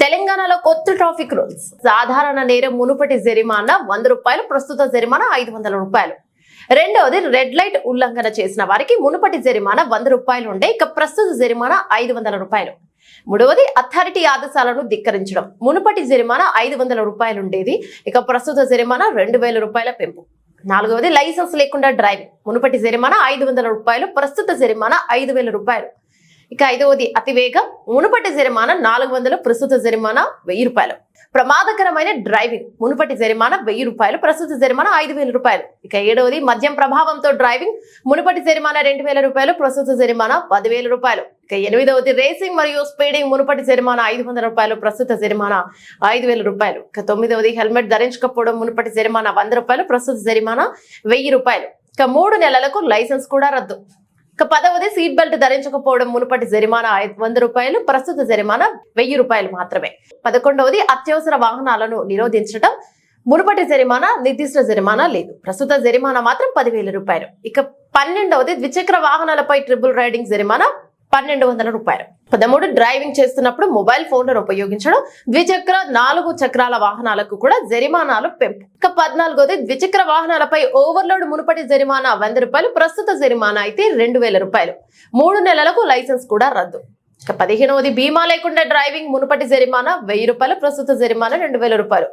తెలంగాణలో కొత్త traffic rules. సాధారణ నేరం మునుపటి జరిమానా 100 రూపాయలు, ప్రస్తుత జరిమానా 500 రూపాయలు. రెండవది రెడ్ లైట్ ఉల్లంఘన చేసిన వారికి మునుపటి జరిమానా 100 రూపాయలు ఉంటే ఇక ప్రస్తుత జరిమానా 500 రూపాయలు. మూడవది అథారిటీ ఆదేశాలను ధిక్కరించడం. మునుపటి జరిమానా 500 రూపాయలు ఉండేది, ఇక ప్రస్తుత జరిమానా 2000 రూపాయల పెంపు. నాలుగవది లైసెన్స్ లేకుండా డ్రైవింగ్. మునుపటి జరిమానా 500 రూపాయలు, ప్రస్తుత జరిమానా 5000 రూపాయలు. ఇక ఐదవది అతివేగం. మునుపటి జరిమానా 400, ప్రస్తుత జరిమానా 1000 రూపాయలు. ప్రమాదకరమైన డ్రైవింగ్. మునుపటి జరిమానా 1000 రూపాయలు, ప్రస్తుత జరిమానా 5000 రూపాయలు. ఇక ఏడవది మద్యం ప్రభావంతో డ్రైవింగ్. మునుపటి జరిమానా 2000 రూపాయలు, ప్రస్తుత జరిమానా 10,000 రూపాయలు. ఇక ఎనిమిదవది రేసింగ్ మరియు స్పీడింగ్. మునుపటి జరిమానా 500 రూపాయలు, ప్రస్తుత జరిమానా 5000 రూపాయలు. ఇక తొమ్మిదవది హెల్మెట్ ధరించకపోవడం. మునుపటి జరిమానా 100 రూపాయలు, ప్రస్తుత జరిమానా 1000 రూపాయలు. ఇక 3 నెలలకు లైసెన్స్ కూడా రద్దు. ఇక 10వది సీట్ బెల్ట్ ధరించకపోవడం. మునుపటి జరిమానా 100 రూపాయలు, ప్రస్తుత జరిమానా 1000 రూపాయలు మాత్రమే. 11వది అత్యవసర వాహనాలను నిరోధించడం. మునుపటి జరిమానా నిర్దిష్ట జరిమానా లేదు, ప్రస్తుత జరిమానా మాత్రం 10,000 రూపాయలు. ఇక 12వది ద్విచక్ర వాహనాలపై ట్రిపుల్ రైడింగ్ జరిమానా 1200 రూపాయలు. 13 డ్రైవింగ్ చేస్తున్నప్పుడు మొబైల్ ఫోన్లను ఉపయోగించడం. ద్విచక్ర 4 చక్రాల వాహనాలకు కూడా జరిమానాలు పెంపు. ఇక 14వది ద్విచక్ర వాహనాలపై ఓవర్లోడ్. మునుపటి జరిమానా 100 రూపాయలు, ప్రస్తుత జరిమానా అయితే 2000 రూపాయలు. 3 నెలలకు లైసెన్స్ కూడా రద్దు. ఇక 15వది బీమా లేకుండా డ్రైవింగ్. మునుపటి జరిమానా 1000 రూపాయలు, ప్రస్తుత జరిమానా 2000 రూపాయలు.